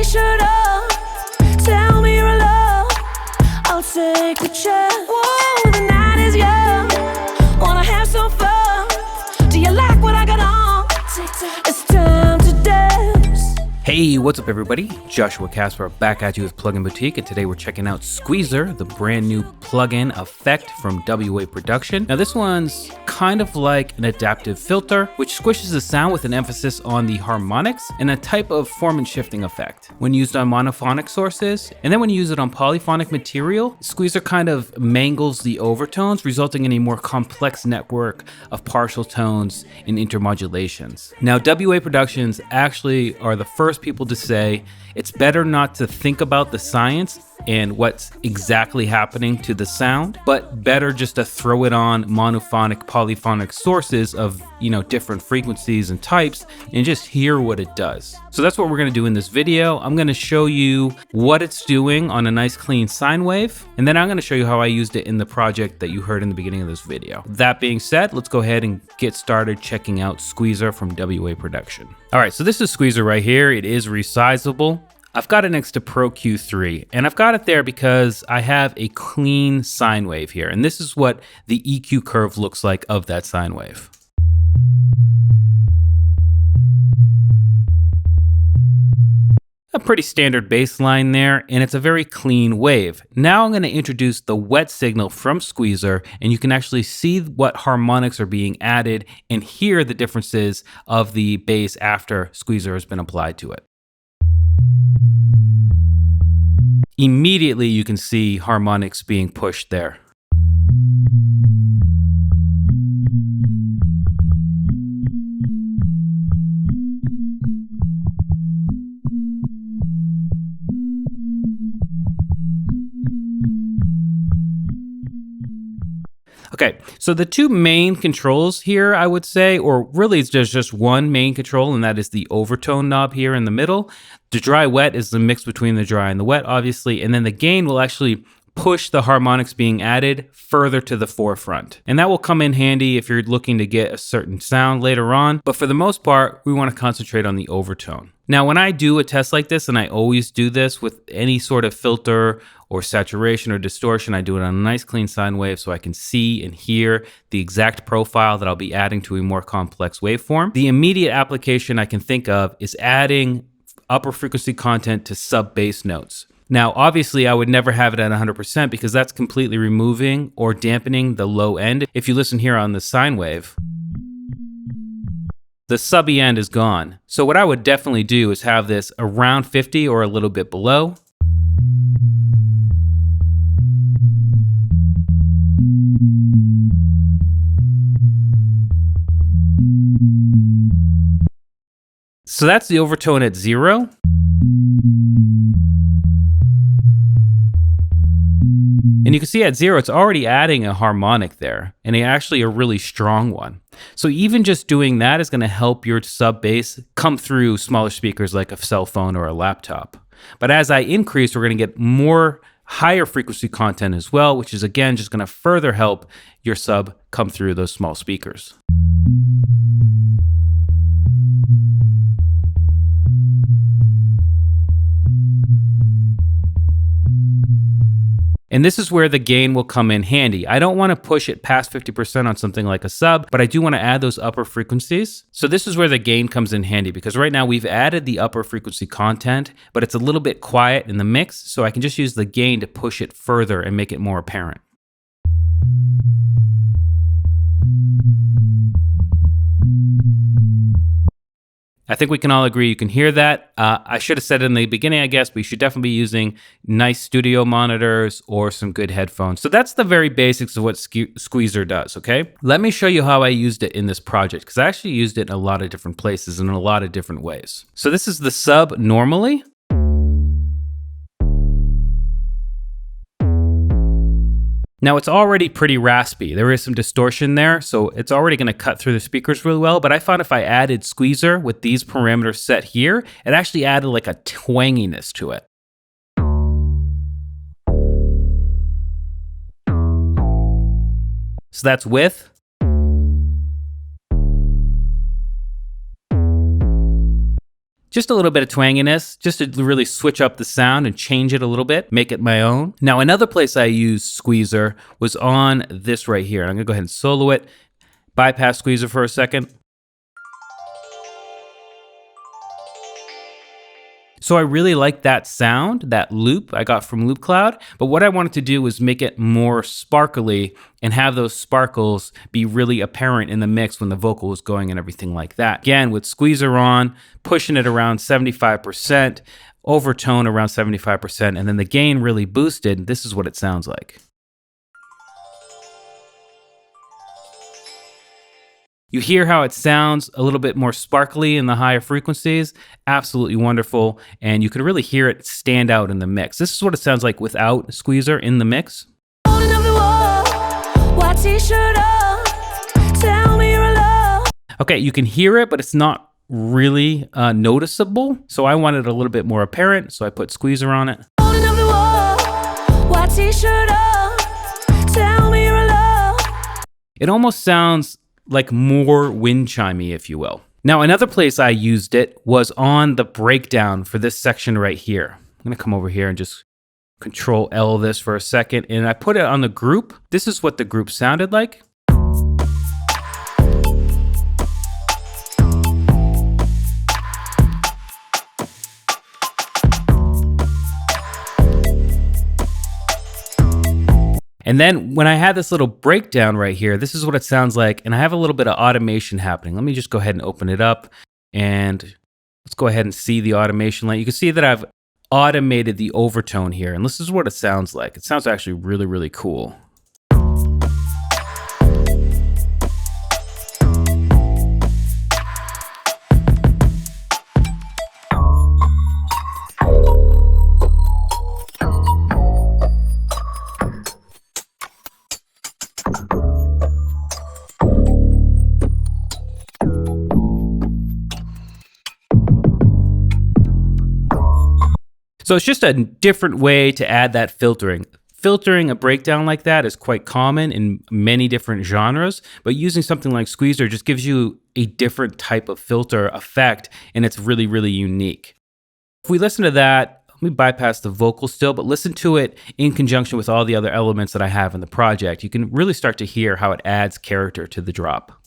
t-shirt up, tell me you're alone, I'll take the chance. Whoa, the night is young, wanna have some fun. Do you like what I got on? It's time to dance. Hey, what's up everybody? Joshua Casper back at you with Plugin Boutique, and today we're checking out Zqueezer, the brand new plugin effect from WA Production. Now this one's kind of like an adaptive filter, which squishes the sound with an emphasis on the harmonics and a type of formant-shifting effect when used on monophonic sources. And then when you use it on polyphonic material, Zqueezer kind of mangles the overtones, resulting in a more complex network of partial tones and intermodulations. Now WA Productions actually are the first people to say it's better not to think about the science and what's exactly happening to the sound, but better just to throw it on monophonic, polyphonic sources of, different frequencies and types and just hear what it does. So that's what we're gonna do in this video. I'm gonna show you what it's doing on a nice clean sine wave, and then I'm gonna show you how I used it in the project that you heard in the beginning of this video. That being said, let's go ahead and get started checking out Zqueezer from WA Production. All right, so this is Zqueezer right here. It is resizable. I've got it next to Pro Q3, and I've got it there because I have a clean sine wave here, and this is what the EQ curve looks like of that sine wave. A pretty standard bass line there, and it's a very clean wave. Now I'm going to introduce the wet signal from Zqueezer, and you can actually see what harmonics are being added and hear the differences of the bass after Zqueezer has been applied to it. Immediately you can see harmonics being pushed there. Okay, so the two main controls here, I would say, or really it's just one main control, and that is the overtone knob here in the middle. The dry wet is the mix between the dry and the wet, obviously, and then the gain will actually push the harmonics being added further to the forefront. And that will come in handy if you're looking to get a certain sound later on, but for the most part, we want to concentrate on the overtone. Now, when I do a test like this, and I always do this with any sort of filter or saturation or distortion, I do it on a nice clean sine wave so I can see and hear the exact profile that I'll be adding to a more complex waveform. The immediate application I can think of is adding upper frequency content to sub bass notes. Now, obviously, I would never have it at 100% because that's completely removing or dampening the low end. If you listen here on the sine wave, the subby end is gone. So what I would definitely do is have this around 50 or a little bit below. So that's the overtone at 0. And you can see at 0, it's already adding a harmonic there, and actually a really strong one. So even just doing that is going to help your sub bass come through smaller speakers like a cell phone or a laptop. But as I increase, we're going to get more higher frequency content as well, which is again just going to further help your sub come through those small speakers. And this is where the gain will come in handy. I don't want to push it past 50% on something like a sub, but I do want to add those upper frequencies. So this is where the gain comes in handy because right now we've added the upper frequency content, but it's a little bit quiet in the mix. So I can just use the gain to push it further and make it more apparent. I think we can all agree you can hear that. I should have said it in the beginning, I guess, but you should definitely be using nice studio monitors or some good headphones. So that's the very basics of what Zqueezer does, okay? Let me show you how I used it in this project, because I actually used it in a lot of different places and in a lot of different ways. So this is the sub normally. Now it's already pretty raspy. There is some distortion there, so it's already gonna cut through the speakers really well, but I found if I added Zqueezer with these parameters set here, it actually added like a twanginess to it. So that's with. Just a little bit of twanginess, just to really switch up the sound and change it a little bit, make it my own. Now, another place I used Zqueezer was on this right here. I'm gonna go ahead and solo it, bypass Zqueezer for a second. So I really like that sound, that loop I got from Loop Cloud, but what I wanted to do was make it more sparkly and have those sparkles be really apparent in the mix when the vocal was going and everything like that. Again, with Zqueezer on, pushing it around 75%, overtone around 75%, and then the gain really boosted, this is what it sounds like. You hear how it sounds a little bit more sparkly in the higher frequencies. Absolutely wonderful. And you can really hear it stand out in the mix. This is what it sounds like without Zqueezer in the mix. Okay, you can hear it, but it's not really noticeable. So I wanted it a little bit more apparent, so I put Zqueezer on it. It almost sounds like more wind chimey, if you will. Now, another place I used it was on the breakdown for this section right here. I'm gonna come over here and just Control L this for a second, and I put it on the group. This is what the group sounded like. And then when I had this little breakdown right here, this is what it sounds like. And I have a little bit of automation happening. Let me just go ahead and open it up and let's go ahead and see the automation light. You can see that I've automated the overtone here. And this is what it sounds like. It sounds actually really, really cool. So it's just a different way to add that filtering. Filtering a breakdown like that is quite common in many different genres, but using something like Zqueezer just gives you a different type of filter effect, and it's really, really unique. If we listen to that, let me bypass the vocal still, but listen to it in conjunction with all the other elements that I have in the project. You can really start to hear how it adds character to the drop.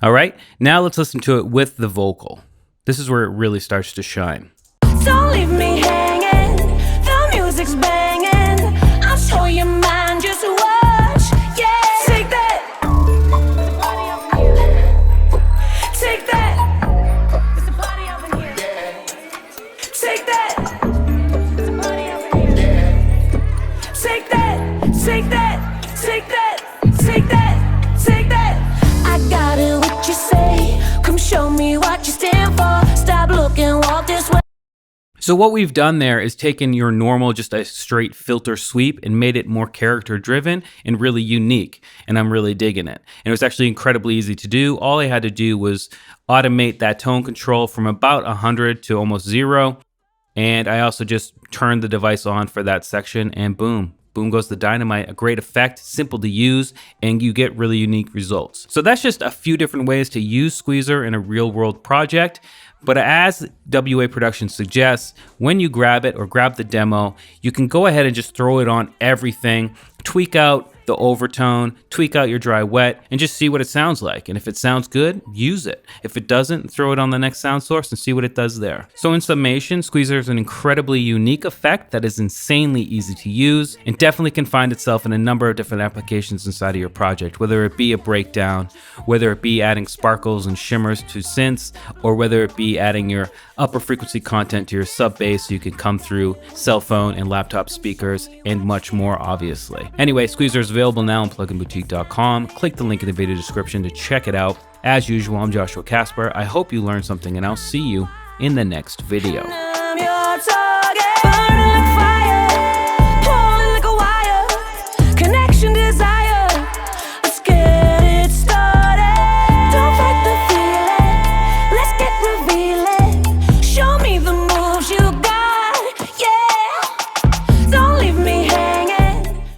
All right, now let's listen to it with the vocal. This is where it really starts to shine. Don't leave me hanging, the music's banging. I'll show you mine, just watch. Yeah, take that. There's a party up in here. Take that. There's a party up in here. Take that. There's a party up in here. Take that. Take that. Take that. Take that. Take that. I got it. What you say? Come show me what you stand for. Stop looking, walk this way. So what we've done there is taken your normal, just a straight filter sweep and made it more character driven and really unique. And I'm really digging it. And it was actually incredibly easy to do. All I had to do was automate that tone control from about 100 to almost 0. And I also just turned the device on for that section and boom. Boom goes the dynamite, a great effect, simple to use, and you get really unique results. So that's just a few different ways to use Zqueezer in a real world project. But as WA Production suggests, when you grab it or grab the demo, you can go ahead and just throw it on everything, tweak out the overtone, tweak out your dry wet, and just see what it sounds like. And if it sounds good, use it. If it doesn't, throw it on the next sound source and see what it does there. So in summation, Zqueezer is an incredibly unique effect that is insanely easy to use and definitely can find itself in a number of different applications inside of your project, whether it be a breakdown, whether it be adding sparkles and shimmers to synths, or whether it be adding your upper frequency content to your sub bass so you can come through cell phone and laptop speakers and much more, obviously. Anyway, Zqueezer is available now on pluginboutique.com. Click the link in the video description to check it out. As usual, I'm Joshua Casper. I hope you learned something and I'll see you in the next video. Burn